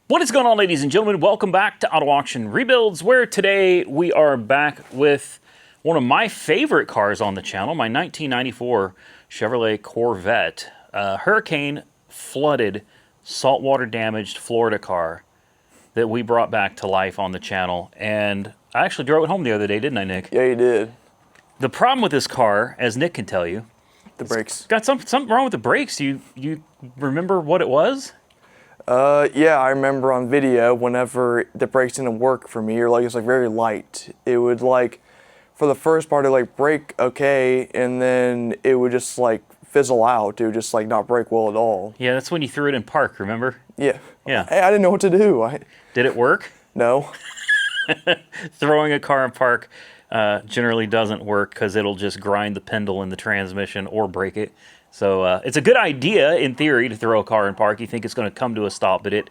What is going on, ladies and gentlemen? Welcome back to Auto Auction Rebuilds, where today we are back with one of my favorite cars on the channel, my 1994 Chevrolet Corvette. Hurricane flooded, saltwater damaged Florida car that we brought back to life on the channel. And I actually drove it home the other day, didn't I, Nick? Yeah, you did. The problem with this car, as Nick can tell you, The brakes. got something wrong with the brakes. You remember what it was? Yeah, I remember on video whenever the brakes didn't work for me, or like it's like very light. It would like, for the first part, it like brake okay, and then it would just like fizzle out. It would just like not brake well at all. Yeah, that's when you threw it in park, remember? Yeah. Yeah. I didn't know what to do. Did it work? No. Throwing a car in park generally doesn't work because it'll just grind the pendle in the transmission or break it. So it's a good idea in theory to throw a car in park. You think it's going to come to a stop, but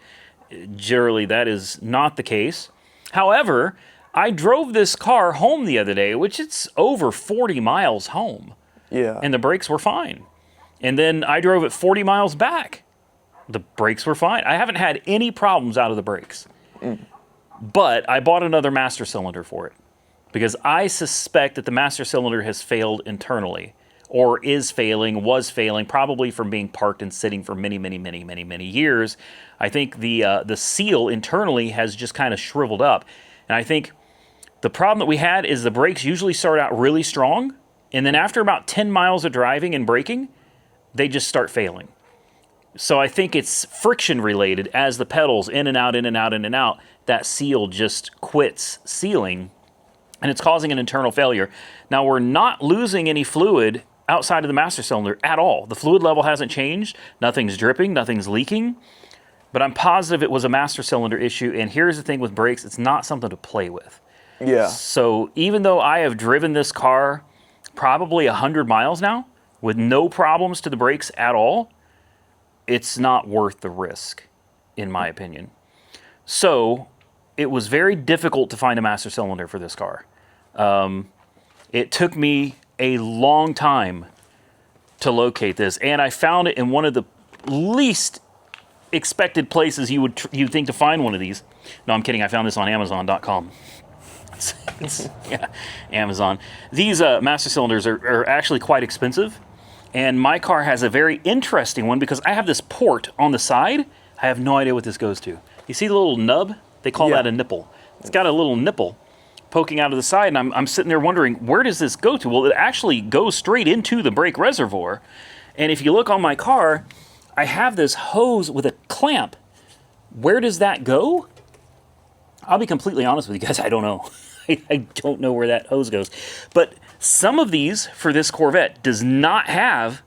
generally that is not the case. However, I drove this car home the other day, which it's over 40 miles home. Yeah. And the brakes were fine. And then I drove it 40 miles back. The brakes were fine. I haven't had any problems out of the brakes. But I bought another master cylinder for it because I suspect that the master cylinder has failed internally, or was failing, probably from being parked and sitting for many years. I think the seal internally has just kind of shriveled up. And I think the problem that we had is the brakes usually start out really strong, and then after about 10 miles of driving and braking, they just start failing. So I think it's friction related. As the pedals in and out, that seal just quits sealing, and it's causing an internal failure. Now, we're not losing any fluid outside of the master cylinder at all. The fluid level hasn't changed. Nothing's dripping, nothing's leaking. But I'm positive it was a master cylinder issue. And here's the thing with brakes, it's not something to play with. Yeah. So even though I have driven this car probably 100 miles now with no problems to the brakes at all, it's not worth the risk, in my opinion. So it was very difficult to find a master cylinder for this car. It took me a long time to locate this, and I found it in one of the least expected places you'd think to find one of these. No, I'm kidding. I found this on Amazon.com. Yeah, Amazon. These master cylinders are actually quite expensive, and my car has a very interesting one because I have this port on the side. I have no idea what this goes to. You see the little nub? They call that a nipple. It's got a little nipple poking out of the side, and I'm sitting there wondering, where does this go to? Well, it actually goes straight into the brake reservoir. And if you look on my car, I have this hose with a clamp. Where does that go? I'll be completely honest with you guys, I don't know. I don't know where that hose goes. But some of these for this Corvette does not have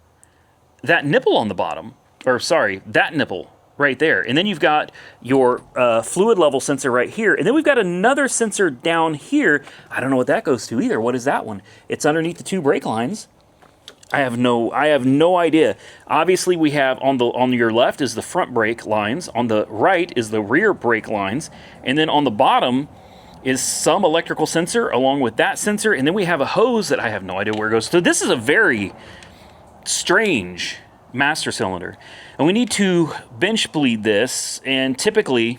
that nipple on the bottom. Or sorry, that nipple right there. And then you've got your fluid level sensor right here. And then we've got another sensor down here. I don't know what that goes to either. What is that one? It's underneath the two brake lines. I have no idea. Obviously, we have on your left is the front brake lines. On the right is the rear brake lines. And then on the bottom is some electrical sensor along with that sensor. And then we have a hose that I have no idea where it goes. So this is a very strange master cylinder. And we need to bench bleed this, and typically,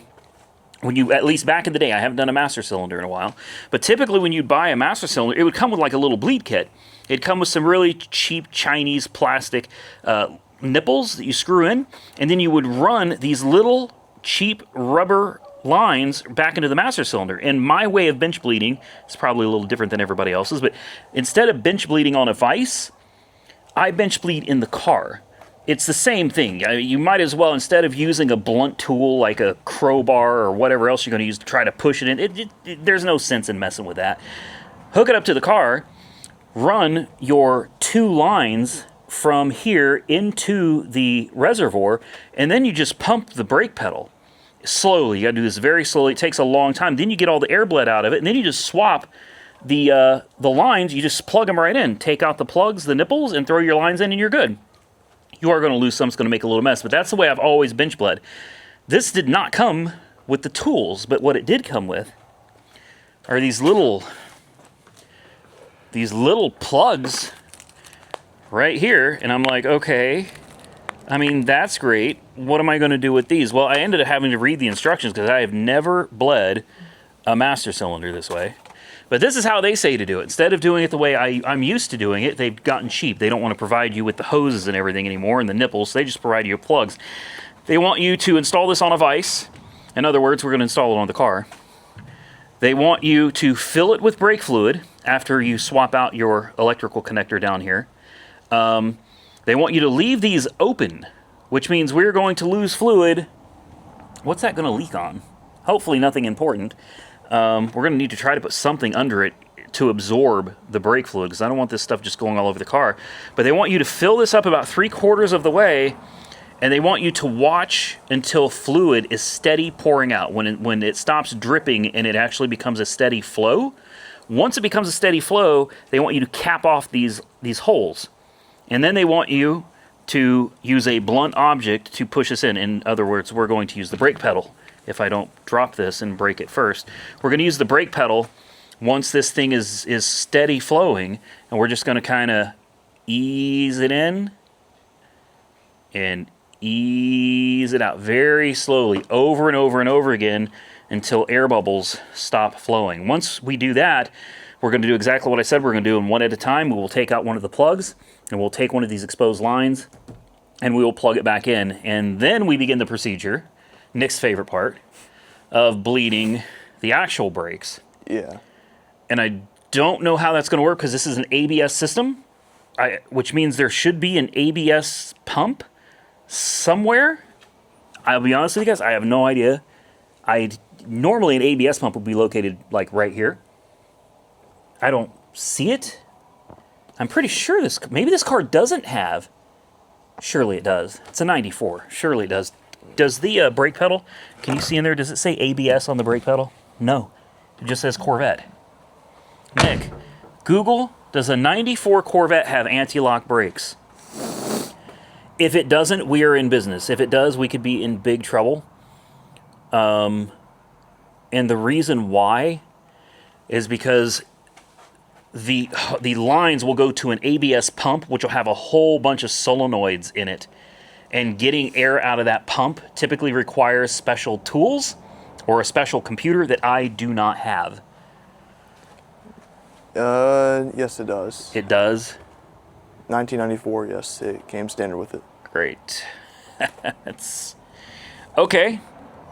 at least back in the day, I haven't done a master cylinder in a while, but typically when you buy a master cylinder, it would come with like a little bleed kit. It'd come with some really cheap Chinese plastic nipples that you screw in, and then you would run these little cheap rubber lines back into the master cylinder. And my way of bench bleeding is probably a little different than everybody else's, but instead of bench bleeding on a vise, I bench bleed in the car. It's the same thing. You might as well, instead of using a blunt tool like a crowbar or whatever else you're going to use to try to push it in, there's no sense in messing with that. Hook it up to the car, run your two lines from here into the reservoir, and then you just pump the brake pedal slowly. You got to do this very slowly. It takes a long time. Then you get all the air bled out of it, and then you just swap the lines. You just plug them right in. Take out the plugs, the nipples, and throw your lines in, and you're good. You are going to lose some. It's going to make a little mess, but that's the way I've always bench bled. This did not come with the tools, but what it did come with are these little plugs right here. And I'm like, okay, I mean, that's great. what am I going to do with these? Well, I ended up having to read the instructions because I have never bled a master cylinder this way. But this is how they say to do it. Instead of doing it the way I'm used to doing it, they've gotten cheap. They don't want to provide you with the hoses and everything anymore and the nipples. They just provide you with plugs. They want you to install this on a vise. In other words, we're going to install it on the car. They want you to fill it with brake fluid after you swap out your electrical connector down here. They want you to leave these open, which means we're going to lose fluid. What's that going to leak on? Hopefully nothing important. We're going to need to try to put something under it to absorb the brake fluid because I don't want this stuff just going all over the car. But they want you to fill this up about 3/4 of the way, and they want you to watch until fluid is steady pouring out. When it stops dripping and it actually becomes a steady flow, once it becomes a steady flow, they want you to cap off these holes. And then they want you to use a blunt object to push this in. In other words, we're going to use the brake pedal. If I don't drop this and break it first, we're going to use the brake pedal once this thing is steady flowing, and we're just going to kind of ease it in and ease it out very slowly over and over and over again until air bubbles stop flowing. Once we do that, we're going to do exactly what I said we're going to do, and one at a time. We will take out one of the plugs, and we'll take one of these exposed lines, and we will plug it back in. And then we begin the procedure, Nick's favorite part, of bleeding the actual brakes. Yeah. And I don't know how that's going to work because this is an ABS system, which means there should be an ABS pump somewhere. I'll be honest with you guys, I have no idea. Normally an ABS pump would be located like right here. I don't see it. I'm pretty sure maybe this car doesn't have. Surely it does. It's a 94. Surely it does. Does the brake pedal, can you see in there, does it say ABS on the brake pedal? No. It just says Corvette. Nick, Google, does a 94 Corvette have anti-lock brakes? If it doesn't, we are in business. If it does, we could be in big trouble. And the reason why is because the lines will go to an ABS pump, which will have a whole bunch of solenoids in it. And getting air out of that pump typically requires special tools or a special computer that I do not have. Yes, it does. It does? 1994, yes, it came standard with it. Great. That's okay.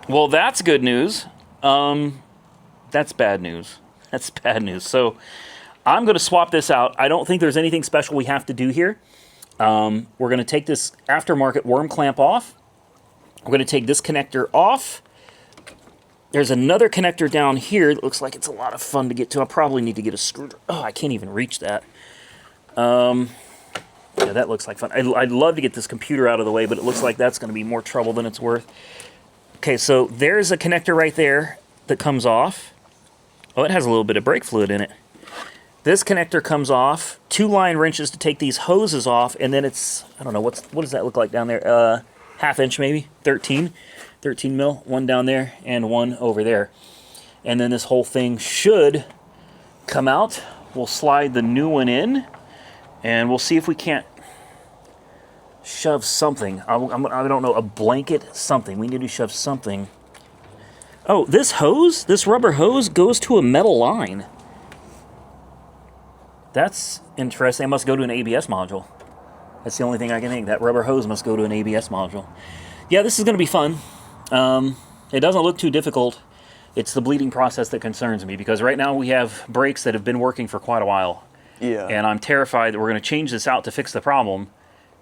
Well, that's good news. That's bad news. That's bad news. So I'm going to swap this out. I don't think there's anything special we have to do here. We're going to take this aftermarket worm clamp off. We're going to take this connector off. There's another connector down here that looks like it's a lot of fun to get to. I probably need to get a screwdriver. Oh, I can't even reach that. Yeah, that looks like fun. I'd love to get this computer out of the way, but it looks like that's going to be more trouble than it's worth. Okay, so there's a connector right there that comes off. Oh, it has a little bit of brake fluid in it. This connector comes off, 2 line wrenches to take these hoses off, and then it's, I don't know, what does that look like down there? 1/2 inch maybe, 13 mil, one down there and one over there. And then this whole thing should come out. We'll slide the new one in, and we'll see if we can't shove something. I don't know, a blanket, something. We need to shove something. Oh, this rubber hose goes to a metal line. That's interesting. It must go to an ABS module. That's the only thing I can think. That rubber hose must go to an ABS module. Yeah, this is going to be fun. It doesn't look too difficult. It's the bleeding process that concerns me because right now we have brakes that have been working for quite a while. Yeah. And I'm terrified that we're going to change this out to fix the problem,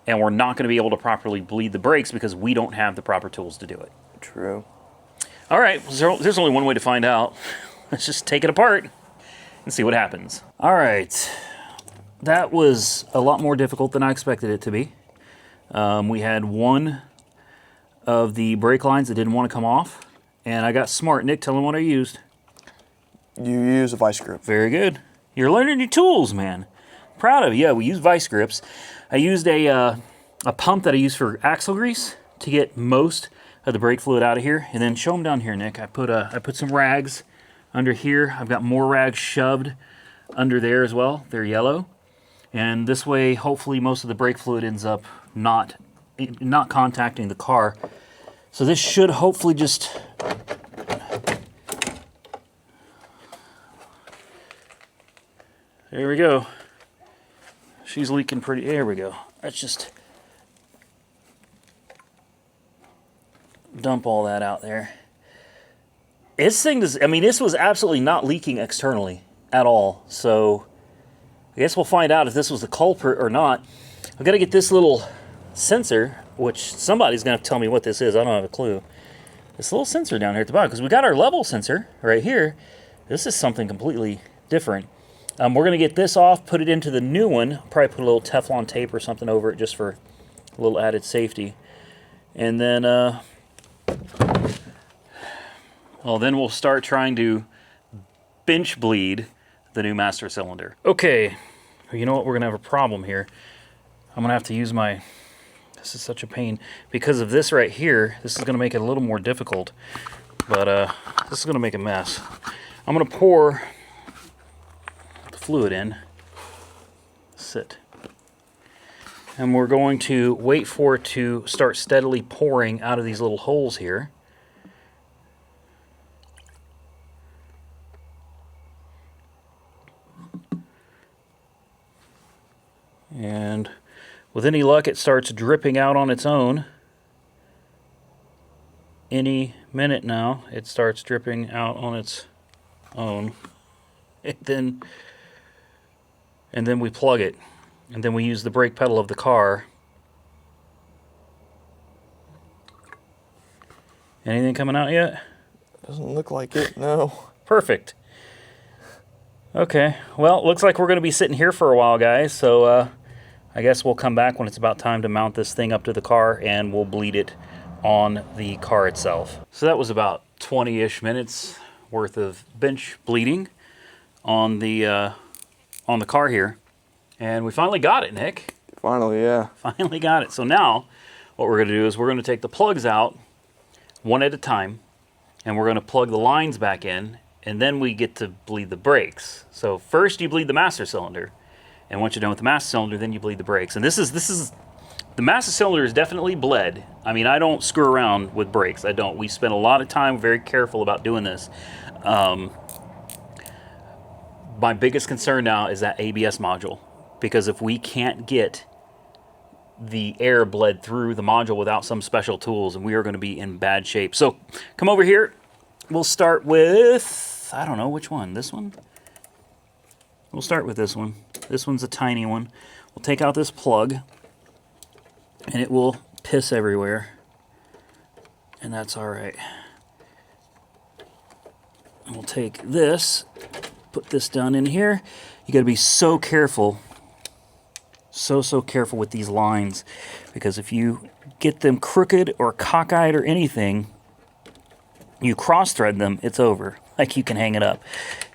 and we're not going to be able to properly bleed the brakes because we don't have the proper tools to do it. True. All right, there's only one way to find out. Let's just take it apart and see what happens. All right, that was a lot more difficult than I expected it to be. We had one of the brake lines that didn't want to come off, and I got smart. Nick, tell them what I used. You use a vice grip. Very good. You're learning your tools, man. Proud of you. Yeah, we used vice grips. I used a pump that I use for axle grease to get most of the brake fluid out of here, and then show them down here, Nick. I put some rags under here. I've got more rags shoved under there as well. They're yellow. And this way, hopefully, most of the brake fluid ends up not not contacting the car. So this should hopefully just... There we go. She's leaking pretty... There we go. Let's just dump all that out there. This thing does... I mean, this was absolutely not leaking externally at all. So I guess we'll find out if this was the culprit or not. I've got to get this little sensor, which somebody's going to have to tell me what this is. I don't have a clue. This little sensor down here at the bottom, because we got our level sensor right here. This is something completely different. We're going to get this off, put it into the new one. Probably put a little Teflon tape or something over it just for a little added safety. And then, well, then we'll start trying to bench bleed the new master cylinder. Okay, you know what? We're going to have a problem here. I'm going to have to use my... This is such a pain. Because of this right here, this is going to make it a little more difficult. But this is going to make a mess. I'm going to pour fluid in. Sit. And we're going to wait for it to start steadily pouring out of these little holes here. And with any luck, it starts dripping out on its own. Any minute now, it starts dripping out on its own. And then we plug it. And then we use the brake pedal of the car. Anything coming out yet? Doesn't look like it, no. Perfect. Okay, well, it looks like we're going to be sitting here for a while, guys. So I guess we'll come back when it's about time to mount this thing up to the car, and we'll bleed it on the car itself. So that was about 20-ish minutes worth of bench bleeding on the car here. And we finally got it, Nick. Finally, yeah. Finally got it. So now what we're going to do is we're going to take the plugs out one at a time, and we're going to plug the lines back in, and then we get to bleed the brakes. So first you bleed the master cylinder, and once you're done with the master cylinder, then you bleed the brakes. And this is the master cylinder is definitely bled. I mean, I don't screw around with brakes. I don't. We spend a lot of time very careful about doing this. My biggest concern now is that ABS module, because if we can't get the air bled through the module without some special tools, and we are going to be in bad shape. So come over here. We'll start with, I don't know which one. This one? We'll start with this one. This one's a tiny one. We'll take out this plug, and it will piss everywhere, and that's all right. And we'll take this, put this down in here. You got to be so careful, so careful with these lines, because if you get them crooked or cockeyed or anything, you cross-thread them, it's over. Like, you can hang it up.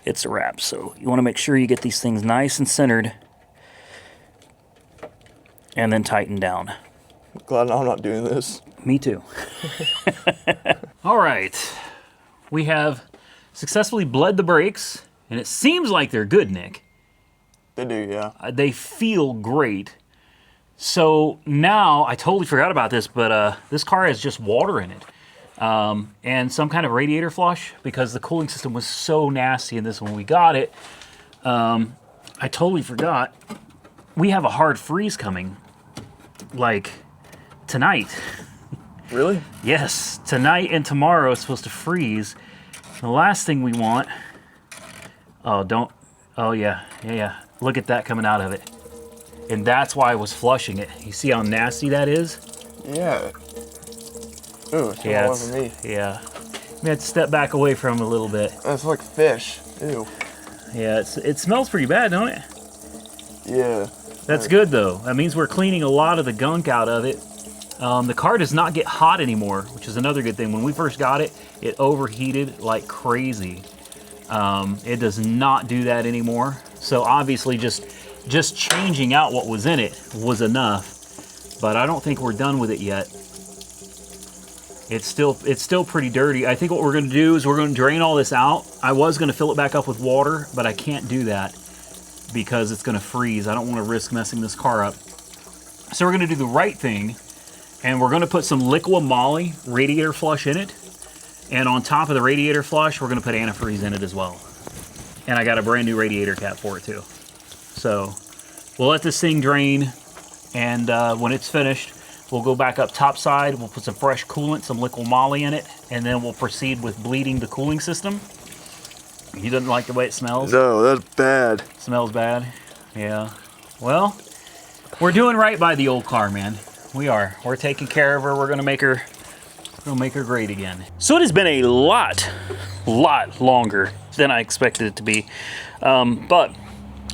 It's a wrap. So you want to make sure you get these things nice and centered, and then tighten down. Glad I'm not doing this. Me too. All right. We have successfully bled the brakes, and it seems like they're good, Nick. They do, yeah. They feel great. So now, I totally forgot about this, but this car has just water in it. And some kind of radiator flush, because the cooling system was so nasty in this when we got it. I totally forgot. We have a hard freeze coming, like, tonight. Really? Yes, tonight and tomorrow it's supposed to freeze. The last thing we want... Oh, yeah. Look at that coming out of it. And that's why I was flushing it. You see how nasty that is? Yeah. Ooh, it's all over me. Yeah. We had to step back away from it a little bit. That's like fish. Ew. Yeah, it smells pretty bad, don't it? Yeah. That's good, though. That means we're cleaning a lot of the gunk out of it. The car does not get hot anymore, which is another good thing. When we first got it, it overheated like crazy. It does not do that anymore. So obviously just changing out what was in it was enough. But I don't think we're done with it yet. It's still pretty dirty. I think what we're going to do is we're going to drain all this out. I was going to fill it back up with water, but I can't do that because it's going to freeze. I don't want to risk messing this car up. So we're going to do the right thing, And we're gonna put some liquid moly radiator flush in it. And on top of the radiator flush, we're gonna put antifreeze in it as well. And I got a brand new radiator cap for it too. So we'll let this thing drain, and when it's finished, we'll go back up top side, we'll put some fresh coolant, some liquid moly in it, and then we'll proceed with bleeding the cooling system. You didn't like the way it smells? No, that's bad. Smells bad? Yeah. Well, we're doing right by the old car, man. We are. We're taking care of her. We're gonna make her great again. So it has been a lot longer than I expected it to be. But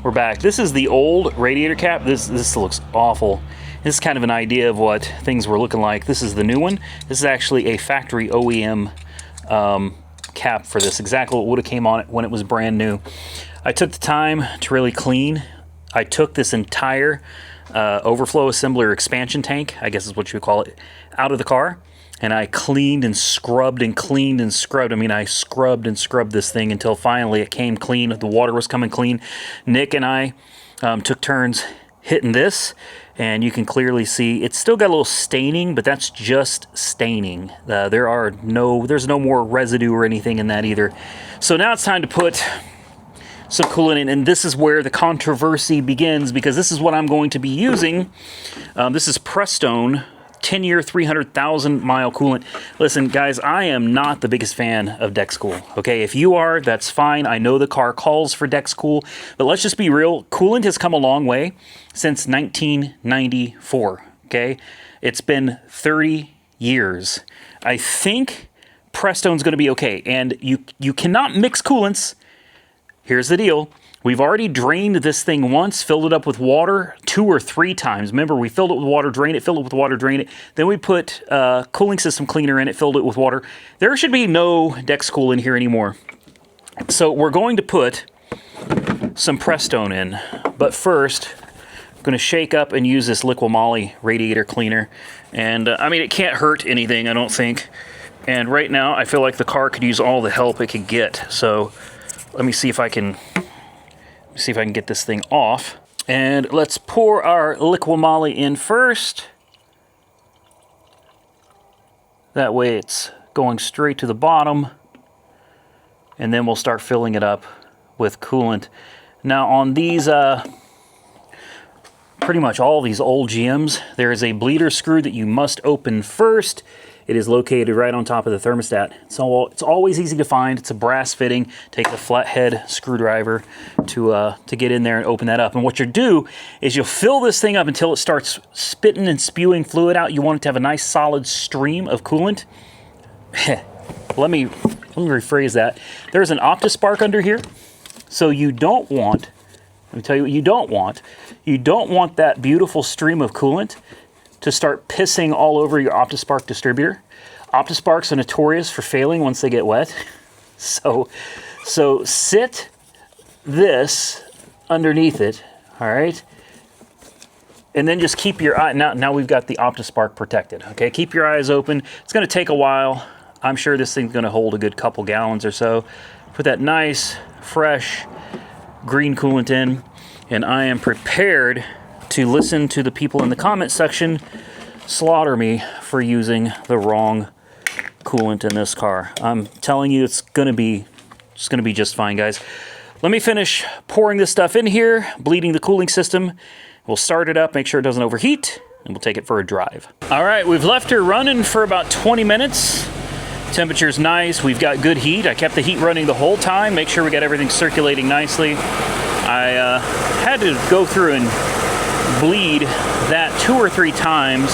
we're back. This is the old radiator cap. This looks awful. This is kind of an idea of what things were looking like. This is the new one. This is actually a factory OEM cap for this. Exactly what would have came on it when it was brand new. I took the time to really clean. I took this entire overflow assembler expansion tank, I guess is what you would call it, out of the car. And I cleaned and scrubbed and cleaned and scrubbed. I mean, I scrubbed and scrubbed this thing until finally it came clean. The water was coming clean. Nick and I took turns hitting this, and you can clearly see it's still got a little staining, but that's just staining. There's no more residue or anything in that either. So now it's time to put some coolant in, and this is where the controversy begins, because this is what I'm going to be using. This is Prestone 10-year, 300,000 mile coolant. Listen, guys, I am not the biggest fan of Dexcool. Okay, if you are, that's fine. I know the car calls for Dexcool, but let's just be real. Coolant has come a long way since 1994. Okay, it's been 30 years. I think Prestone's going to be okay, and you cannot mix coolants. Here's the deal. We've already drained this thing once, filled it up with water 2 or 3 times. Remember, we filled it with water, drain it, filled it with water, drain it. Then we put cooling system cleaner in it, filled it with water. There should be no Dexcool in here anymore. So we're going to put some Prestone in. But first, I'm going to shake up and use this liquid moly radiator cleaner. And I mean, it can't hurt anything, I don't think. And right now, I feel like the car could use all the help it could get. So let me see if I can get this thing off. And let's pour our liquid moly in first. That way it's going straight to the bottom. And then we'll start filling it up with coolant. Now on these, pretty much all these old GMs, there is a bleeder screw that you must open first. It is located right on top of the thermostat. So it's always easy to find. It's a brass fitting. Take the flathead screwdriver to get in there and open that up. And what you'll do is you'll fill this thing up until it starts spitting and spewing fluid out. You want it to have a nice solid stream of coolant. Let me rephrase that. There's an OptiSpark under here. So you don't want, let me tell you what you don't want. You don't want that beautiful stream of coolant to start pissing all over your OptiSpark distributor. OptiSparks are notorious for failing once they get wet. So sit this underneath it, all right? And then just keep your eye, now we've got the OptiSpark protected, okay? Keep your eyes open. It's gonna take a while. I'm sure this thing's gonna hold a good couple gallons or so. Put that nice, fresh, green coolant in, and I am prepared to listen to the people in the comment section slaughter me for using the wrong coolant in this car. I'm telling you, it's gonna be just fine, guys. Let me finish pouring this stuff in here, bleeding the cooling system. We'll start it up, make sure it doesn't overheat, and we'll take it for a drive. All right, we've left her running for about 20 minutes. Temperature's nice, we've got good heat. I kept the heat running the whole time, make sure we got everything circulating nicely. I had to go through and bleed that 2 or 3 times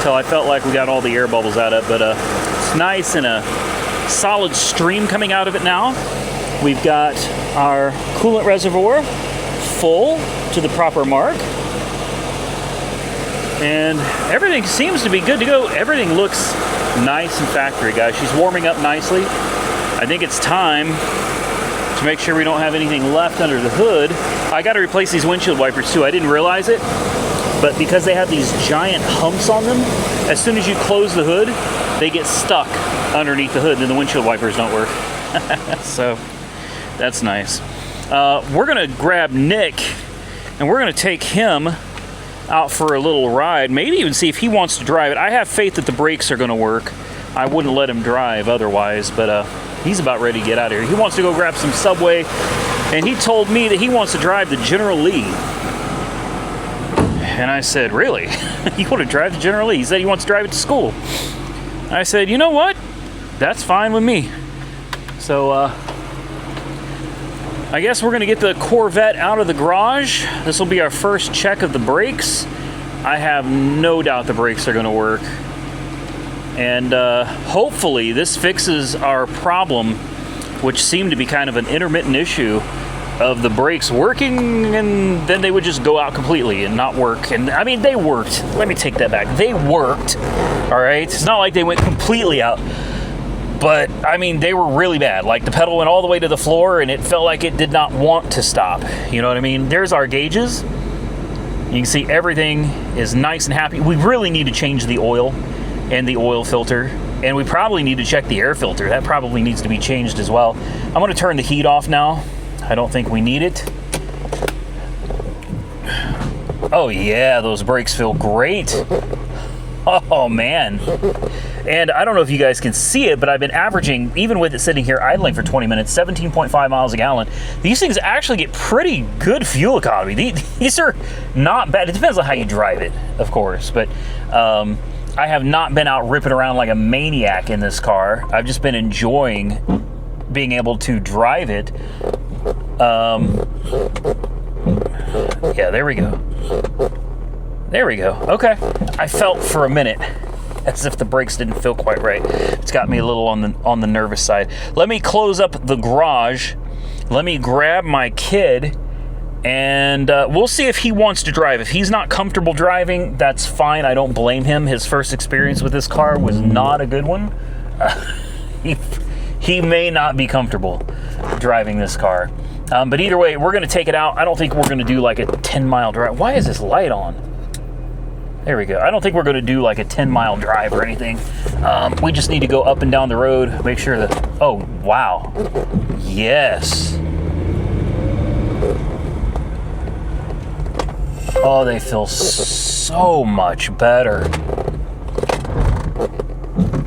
till I felt like we got all the air bubbles out of it, but it's nice and a solid stream coming out of it now. We've got our coolant reservoir full to the proper mark, and everything seems to be good to go. Everything looks nice and factory, guys. She's warming up nicely. I think it's time to make sure we don't have anything left under the hood. I got to replace these windshield wipers too. I didn't realize it, but because they have these giant humps on them, as soon as you close the hood, they get stuck underneath the hood, and then the windshield wipers don't work. So that's nice. We're gonna grab Nick, and we're gonna take him out for a little ride, maybe even see if he wants to drive it. I have faith that the brakes are going to work. I wouldn't let him drive otherwise, but he's about ready to get out of here. He wants to go grab some Subway, and he told me that he wants to drive the General Lee. And I said, really? You want to drive the General Lee? He said he wants to drive it to school. I said, you know what? That's fine with me. So, I guess we're going to get the Corvette out of the garage. This will be our first check of the brakes. I have no doubt the brakes are going to work. And hopefully this fixes our problem, which seemed to be kind of an intermittent issue of the brakes working and then they would just go out completely and not work. And I mean, they worked. Let me take that back. They worked, all right? It's not like they went completely out. But, I mean, they were really bad. Like, the pedal went all the way to the floor, and it felt like it did not want to stop. You know what I mean? There's our gauges. You can see everything is nice and happy. We really need to change the oil and the oil filter. And we probably need to check the air filter. That probably needs to be changed as well. I'm going to turn the heat off now. I don't think we need it. Oh, yeah, those brakes feel great. Oh, man. And I don't know if you guys can see it, but I've been averaging, even with it sitting here idling for 20 minutes, 17.5 miles a gallon. These things actually get pretty good fuel economy. These are not bad. It depends on how you drive it, of course. But I have not been out ripping around like a maniac in this car. I've just been enjoying being able to drive it. Yeah, there we go. There we go. Okay. I felt for a minute as if the brakes didn't feel quite right. It's got me a little on the nervous side. Let me close up the garage. Let me grab my kid, and we'll see if he wants to drive. If he's not comfortable driving, that's fine. I don't blame him. His first experience with this car was not a good one. He may not be comfortable driving this car. But either way, we're going to take it out. I don't think we're going to do like a 10-mile drive. Why is this light on? There we go. I don't think we're going to do like a 10-mile drive or anything. We just need to go up and down the road, make sure that... Oh, wow. Yes. Oh, they feel so much better.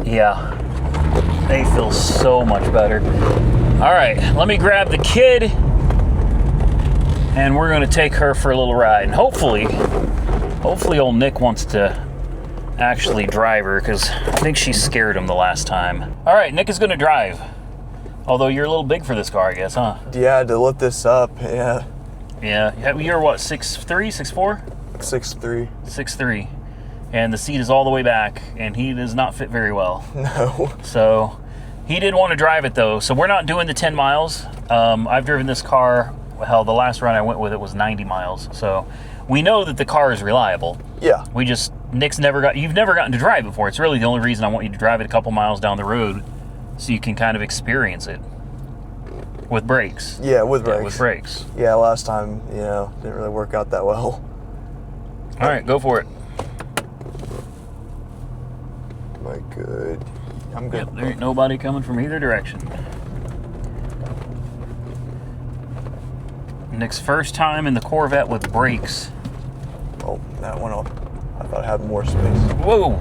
Yeah. They feel so much better. All right, let me grab the kid, and we're going to take her for a little ride. And hopefully old Nick wants to actually drive her, because I think she scared him the last time. All right, Nick is going to drive. Although you're a little big for this car, I guess, huh? Yeah, to lift this up, yeah. Yeah, you're what, 6'3", 6'4"? 6'3". 6'3". And the seat is all the way back, and he does not fit very well. No. So he did want to drive it, though. So we're not doing the 10 miles. I've driven this car, hell, the last run I went with it was 90 miles. So we know that the car is reliable. Yeah. You've never gotten to drive it before. It's really the only reason I want you to drive it a couple miles down the road so you can kind of experience it with brakes. Yeah, with brakes. Yeah, with brakes. Yeah, last time, didn't really work out that well. All right, go for it. Am I good? I'm good. Yep, there ain't nobody coming from either direction. Nick's first time in the Corvette with brakes. Oh, that went off. I thought I had more space. Whoa.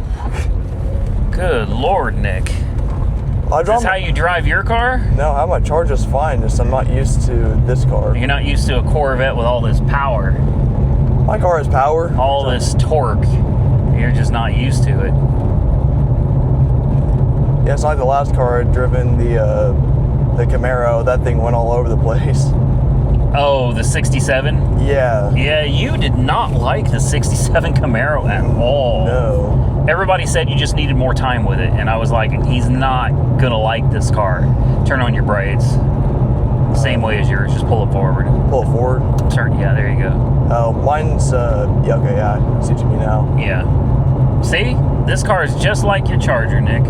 Good Lord, Nick. Is this how you drive your car? No, how my charge is fine, just I'm not used to this car. You're not used to a Corvette with all this power. My car has power. All this torque. You're just not used to it. Yeah, it's like the last car I'd driven, the Camaro. That thing went all over the place. Oh, the 67? Yeah. Yeah, you did not like the 67 Camaro at all. No. Everybody said you just needed more time with it, and I was like, he's not gonna like this car. Turn on your brights. Same way as yours, just pull it forward. Pull it forward? Turn, yeah, there you go. Oh, mine's, yeah, okay, yeah, I see what you mean now. Yeah. See? This car is just like your Charger, Nick.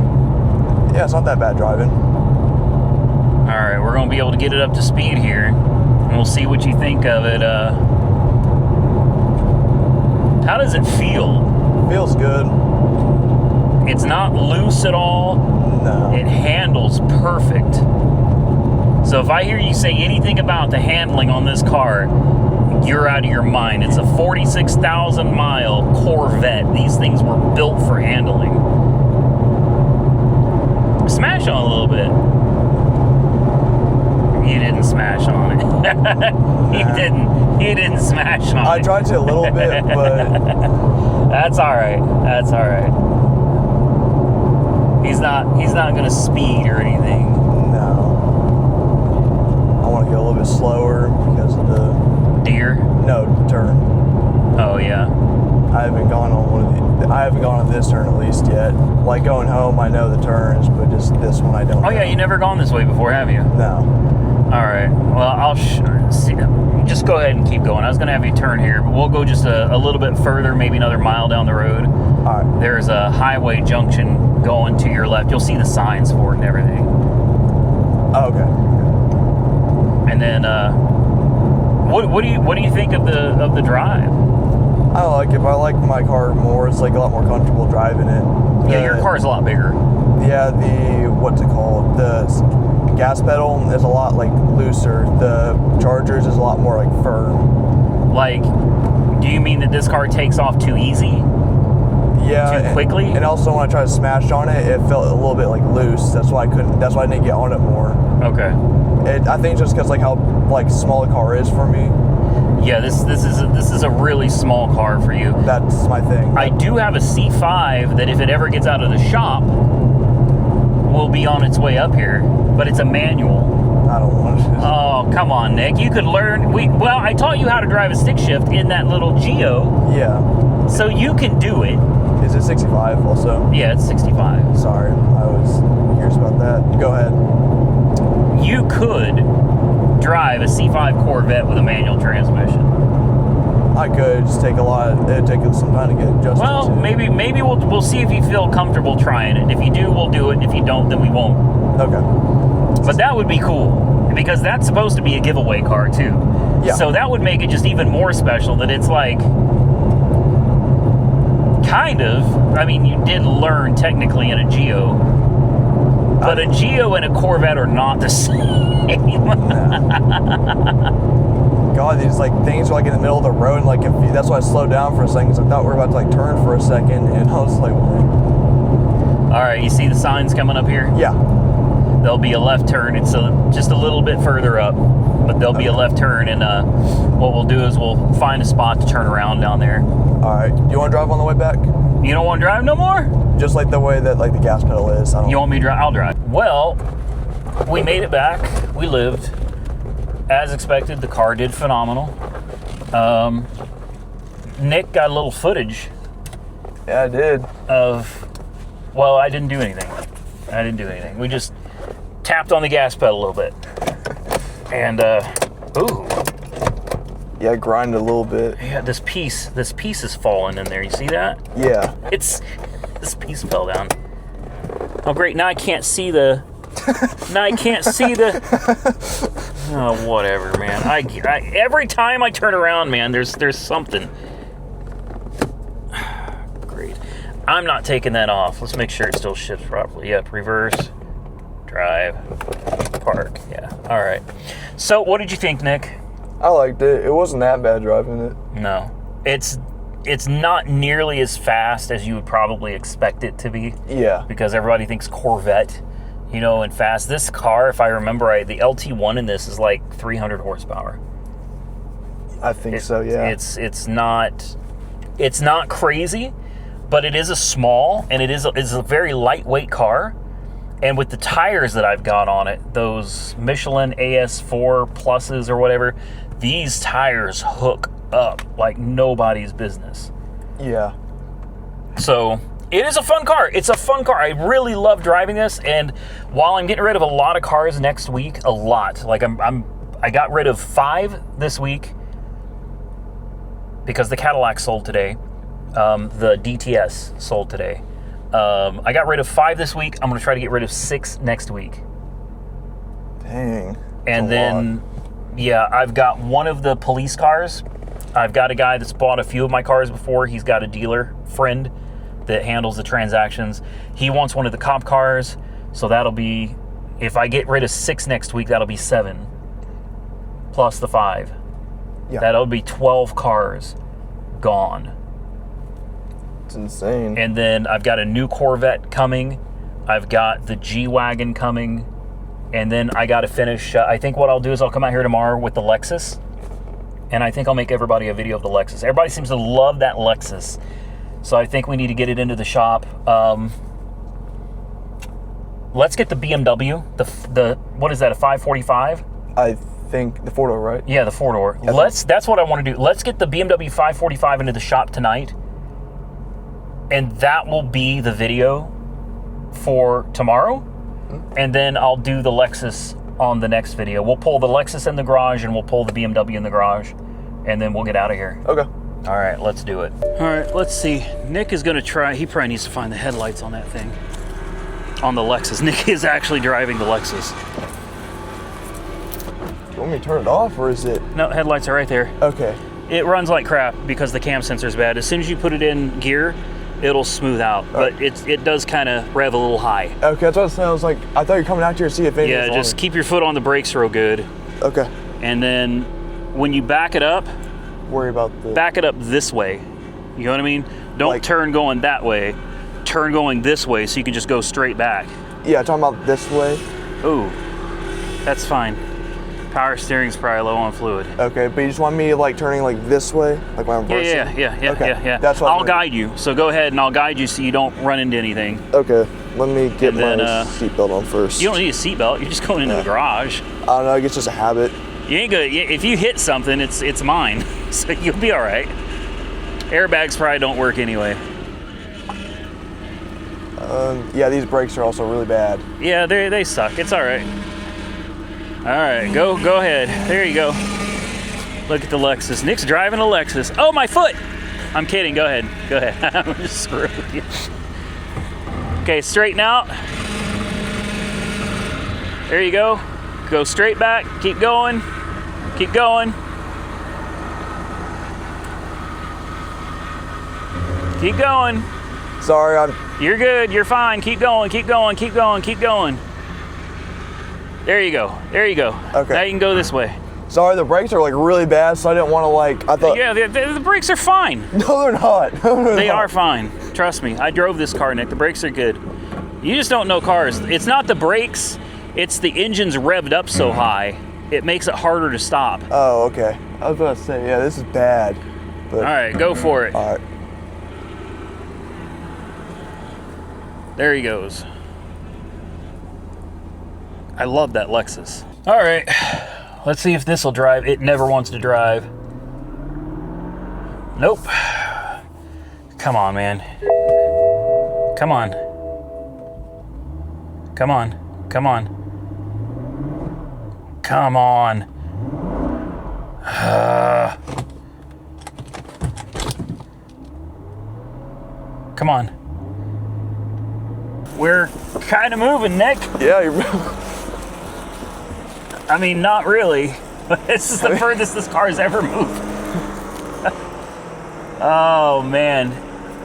Yeah, it's not that bad driving. All right, we're gonna be able to get it up to speed here, and we'll see what you think of it. How does it feel? Feels good. It's not loose at all. No. It handles perfect. So if I hear you say anything about the handling on this car, You're out of your mind. It's a 46,000 mile Corvette. These things were built for handling. Smash on a little bit. You didn't smash on it. He didn't smash on it. I tried to a little bit, but That's all right. That's all right. He's not going to speed or anything. no. I want to go a little bit slower because of the Deer? no turn. Oh yeah. I haven't gone on this turn at least yet. Like going home, I know the turns, but just this one I don't. Oh yeah, you never gone this way before, have you? No. All right. Well, I'll see. Just go ahead and keep going. I was going to have you turn here, but we'll go just a little bit further, maybe another mile down the road. All right. There's a highway junction going to your left. You'll see the signs for it and everything. Oh, okay. And then, what do you think of the drive? I like it, but I like my car more. It's like a lot more comfortable driving it. Yeah, your car's a lot bigger. Yeah, what's it called? The gas pedal is a lot like looser. The Chargers is a lot more like firm. Like, do you mean that this car takes off too easy? Yeah, Too quickly? And also when I tried to smash on it, it felt a little bit like loose. That's why I didn't get on it more. Okay. I think just because like how like small the car is for me. Yeah, this is a really small car for you. That's my thing. I do have a C5 that if it ever gets out of the shop, will be on its way up here, but it's a manual. I don't want to. Oh, come on, Nick. You could learn. Well, I taught you how to drive a stick shift in that little Geo, Yeah. so you can do it. Is it 65 also? Yeah, it's 65. Sorry, I was curious about that. Go ahead. You could drive a C5 Corvette with a manual transmission. I could just it'd take some time to get adjusted Well, to. maybe we'll see if you feel comfortable trying it. If you do, we'll do it. And if you don't, then we won't. Okay. But that would be cool because that's supposed to be a giveaway car too. Yeah. So that would make it just even more special that it's like kind of. I mean, you did learn technically in a Geo, but a Geo and a Corvette are not the same. God, these like things are like in the middle of the road, and like that's why I slowed down for a second, because I thought we were about to like turn for a second, and I was like, what? All right, you see the signs coming up here? Yeah. There'll be a left turn. It's just a little bit further up, but there'll be a left turn, and what we'll do is we'll find a spot to turn around down there. All right. You want to drive on the way back? You don't want to drive no more? Just like the way that like the gas pedal is. You want me to drive? I'll drive. Well, we made it back. We lived. As expected, the car did phenomenal. Nick got a little footage Yeah, I did. well, I didn't do anything. We just tapped on the gas pedal a little bit. And, ooh. Yeah, grind a little bit. Yeah, this piece is falling in there. You see that? Yeah. This piece fell down. Oh, great. Now I can't see the... Oh, whatever, man. I every time I turn around, man, there's something. Great. I'm not taking that off. Let's make sure it still shifts properly. Yep, reverse, drive, park. Yeah, all right. So, what did you think, Nick? I liked it. It wasn't that bad driving it. No. It's not nearly as fast as you would probably expect it to be. Yeah. Because everybody thinks Corvette, and fast. This car, if I remember right, the LT1 in this is like 300 horsepower. I think so, yeah. It's not crazy, but it is a small, and it's a very lightweight car. And with the tires that I've got on it, those Michelin AS4 Pluses or whatever, these tires hook up like nobody's business. Yeah. So it is a fun car. It's a fun car. I really love driving this. And while I'm getting rid of a lot of cars next week, a lot. Like I got rid of 5 this week because the Cadillac sold today. The DTS sold today. I got rid of 5 this week. I'm going to try to get rid of 6 next week. Dang. And then, yeah, I've got one of the police cars. I've got a guy that's bought a few of my cars before. He's got a dealer friend that handles the transactions. He wants one of the cop cars, so that'll be, if I get rid of 6 next week, that'll be 7 plus the 5. Yeah. That would be 12 cars gone. It's insane. And then I've got a new Corvette coming. I've got the G-Wagon coming. And then I got to finish. I think what I'll do is I'll come out here tomorrow with the Lexus. And I think I'll make everybody a video of the Lexus. Everybody seems to love that Lexus. So I think we need to get it into the shop. Let's get the BMW. The what is that, a 545? I think the 4-door, right? Yeah, the 4-door. Yeah. That's what I want to do. Let's get the BMW 545 into the shop tonight. And that will be the video for tomorrow. And then I'll do the Lexus on the next video. We'll pull the Lexus in the garage and we'll pull the BMW in the garage. And then we'll get out of here. Okay. All right, let's do it. All right, let's see. Nick is gonna try, he probably needs to find the headlights on that thing. On the Lexus. Nick is actually driving the Lexus. Do you want me to turn it off or is it? No, headlights are right there. Okay. It runs like crap because the cam sensor's bad. As soon as you put it in gear, it'll smooth out. But it does kind of rev a little high. Okay, that's what I was saying. I was like, I thought you were coming out here to see if anything's Yeah, just keep your foot on the brakes real good. Okay. And then when you back it up this way. You know what I mean? Don't turn going that way. Turn going this way so you can just go straight back. Yeah, talking about this way. Ooh, that's fine. Power steering's probably low on fluid. Okay, but you just want me like turning like this way, like when I'm reversing? Yeah. That's what I'll guide you. So go ahead and I'll guide you so you don't run into anything. Okay, let me get my seatbelt on first. You don't need a seatbelt. You're just going into the garage. I don't know. I guess it's just a habit. You ain't good. If you hit something, it's mine. So you'll be all right. Airbags probably don't work anyway. Yeah, these brakes are also really bad. Yeah, they suck. It's all right. All right, go ahead. There you go. Look at the Lexus. Nick's driving a Lexus. Oh, my foot! I'm kidding. Go ahead. I'm just screwing with you. Okay, straighten out. There you go. Go straight back. Keep going. Keep going. Keep going. Sorry, You're good. You're fine. Keep going. Keep going. Keep going. Keep going. There you go. There you go. Okay. Now you can go this way. Sorry, the brakes are like really bad, so I didn't want to like. I thought. Yeah, the brakes are fine. No, they're not. No, They are fine. Trust me. I drove this car, Nick. The brakes are good. You just don't know cars. It's not the brakes. It's the engine's revved up so high. It makes it harder to stop. Oh, okay. I was about to say, yeah, this is bad. But, All right, go for it. All right. There he goes. I love that Lexus. All right, let's see if this will drive. It never wants to drive. Nope. Come on, man. Come on. Come on. Come on. Come on. Come on. We're kind of moving, Nick. Yeah, you're. I mean, not really. This is the furthest this car's ever moved. Oh, man.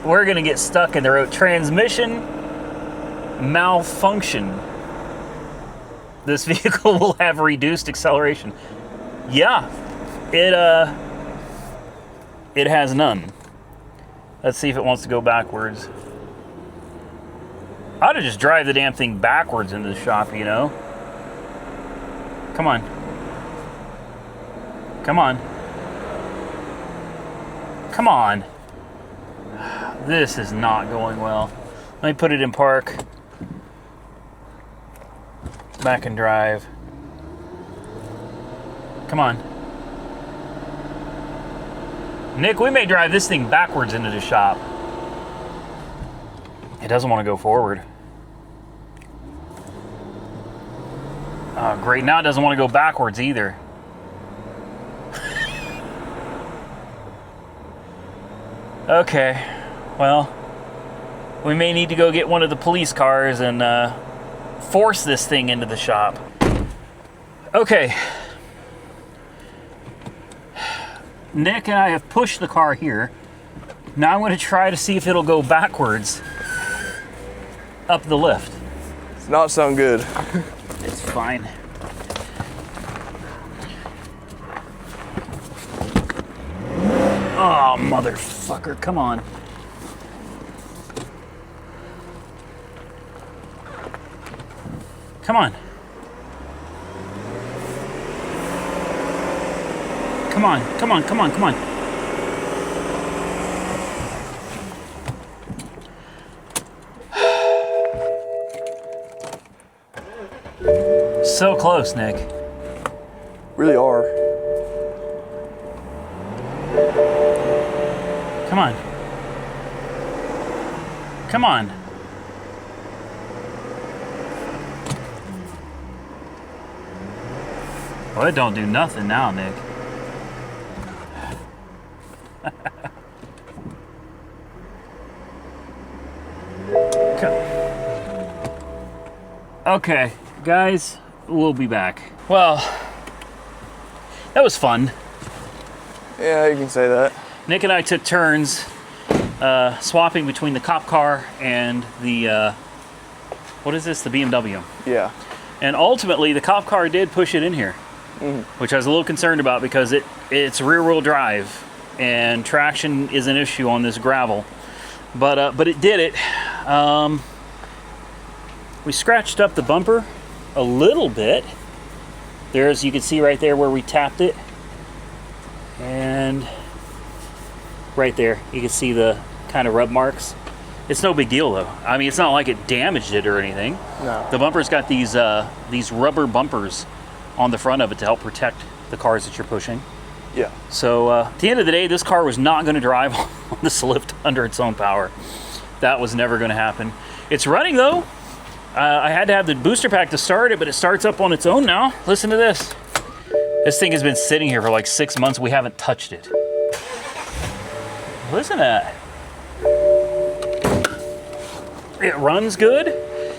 We're going to get stuck in the road. Transmission malfunction. This vehicle will have reduced acceleration. Yeah, it has none. Let's see if it wants to go backwards. I ought to just drive the damn thing backwards into the shop, you know? Come on. Come on. Come on. This is not going well. Let me put it in park. Back and drive. Come on. Nick, we may drive this thing backwards into the shop. It doesn't want to go forward. Oh, great. Now it doesn't want to go backwards either. Okay. Well, we may need to go get one of the police cars and force this thing into the shop. Okay. Nick and I have pushed the car here. Now I'm going to try to see if it'll go backwards up the lift. It's not sound good. It's fine. Oh, motherfucker, come on. Come on. Come on, come on, come on, come on. So close, Nick. Really are. Come on. Come on. Well, it don't do nothing now, Nick. Okay, guys, we'll be back. Well, that was fun. Yeah, you can say that. Nick and I took turns swapping between the cop car and the, what is this, the BMW. Yeah. And ultimately, the cop car did push it in here, which I was a little concerned about because it's rear-wheel drive and traction is an issue on this gravel. But it did it. We scratched up the bumper a little bit. There's, you can see right there where we tapped it. And right there, you can see the kind of rub marks. It's no big deal though. I mean, it's not like it damaged it or anything. No. The bumper's got these rubber bumpers on the front of it to help protect the cars that you're pushing. Yeah. So at the end of the day, this car was not going to drive on this lift under its own power. That was never going to happen. It's running though. I had to have the booster pack to start it, but it starts up on its own now. Listen to this. This thing has been sitting here for like 6 months. We haven't touched it. Listen to that. It runs good.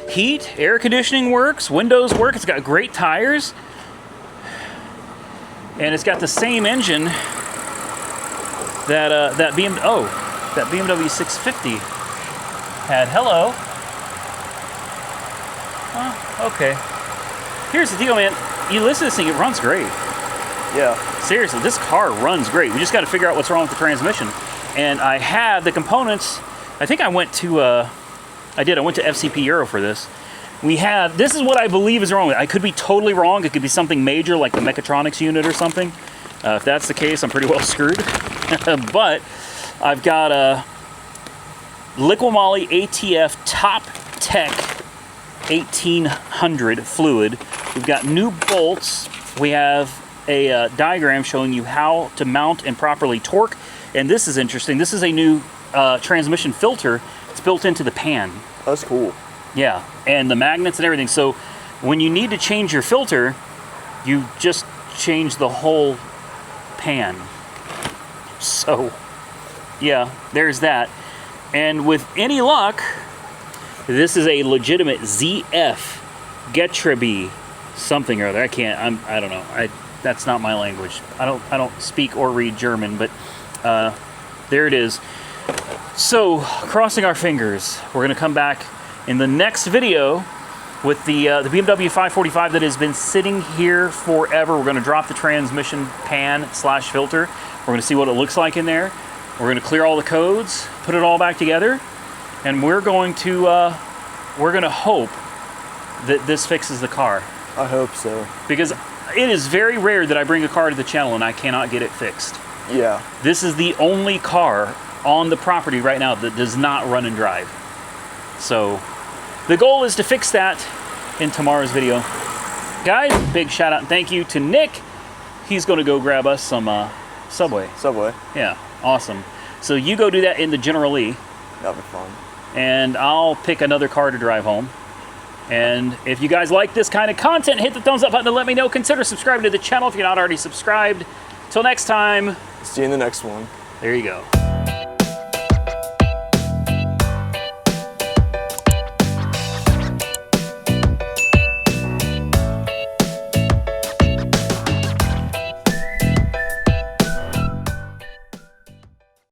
Heat, air conditioning works, windows work. It's got great tires. And it's got the same engine that that BMW 650 had. Hello. Oh, okay. Here's the deal, man. You listen to this thing, it runs great. Yeah. Seriously, this car runs great. We just got to figure out what's wrong with the transmission. And I have the components. I think I went to I went to FCP Euro for this. This is what I believe is wrong with it. I could be totally wrong. It could be something major like the mechatronics unit or something. If that's the case, I'm pretty well screwed. But I've got a Liqui-Moly ATF Top Tech 1800 fluid. We've got new bolts. We have a diagram showing you how to mount and properly torque. And this is interesting. This is a new transmission filter. It's built into the pan. That's cool. Yeah, and the magnets and everything. So when you need to change your filter, you just change the whole pan. So yeah, there's that. And with any luck, this is a legitimate ZF Getriebe something or other. I don't know. That's not my language. I don't speak or read German, but there it is. So, crossing our fingers, we're going to come back in the next video with the BMW 545 that has been sitting here forever. We're going to drop the transmission pan / filter. We're going to see what it looks like in there. We're going to clear all the codes, put it all back together, and we're going to hope that this fixes the car. I hope so. Because it is very rare that I bring a car to the channel and I cannot get it fixed. Yeah. This is the only car on the property right now that does not run and drive. So the goal is to fix that in tomorrow's video. Guys, big shout out and thank you to Nick. He's going to go grab us some Subway. Subway. Yeah, awesome. So you go do that in the General Lee. That'll be fun. And I'll pick another car to drive home. And if you guys like this kind of content, hit the thumbs up button to let me know. Consider subscribing to the channel if you're not already subscribed. Till next time. See you in the next one. There you go.